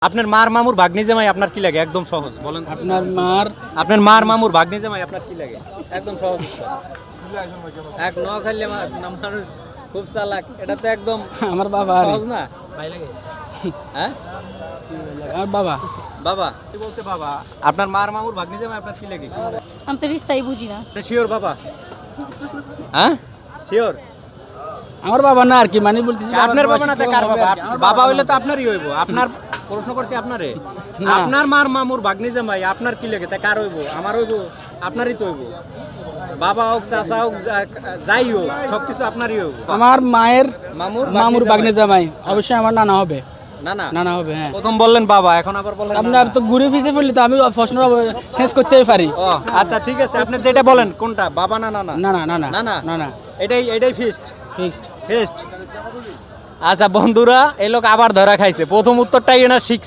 আপনার মার মামুর ভাগ্নি জামাই আপনার কি লাগে? একদম সহজ বলেন। আপনার মার মামুর ভাগ্নি জামাই আপনার কি লাগে? একদম সহজ উত্তর। এক ন খাইলে মানুষ খুব চালাক, এটা তো একদম আমার বাবা সহজ না। ভাই লাগে হ্যাঁ আমার বাবা বাবা কি বলছে বাবা? আপনার মার মামুর ভাগ্নি জামাই আপনার কি লাগে? আমি তো রিস্তাই বুঝি না। শিওর বাবা? হ্যাঁ শিওর? আমার বাবা না আর কি মানে বলতেছি আপনার বাবা না, কার বাবা? বাবা হইলে তো আপনারই হইব। আপনার প্রশ্ন করছি আপনারে। আপনার মার মামুর ভাগ্নি জামাই আপনার কি লাগে? তা কার হইব? আমার হইব? আপনারই তো হইব। বাবা হোক, চাচা হোক, যাই হোক, সবকিছু আপনারই হইব। আমার মায়ের মামুর মামুর বাগনে জামাই অবশ্যই আমার নানা হবে। না নানা হবে, হ্যাঁ। প্রথম বললেন বাবা, এখন আবার বলেন আপনি তো ঘুরে ফিসে ফেললে তো আমি প্রশ্ন শেষ করতেই পারি। ও আচ্ছা ঠিক আছে, আপনি যেটা বলেন কোনটা, বাবা না নানা? না না না না না না না না এটাই ফিক্সড ফিক্সড। ফিক্সড। আচ্ছা বন্ধুরা, এই লোক আবার ধরা খাইছে। প্রথম উত্তরটাই এনার শিখছে।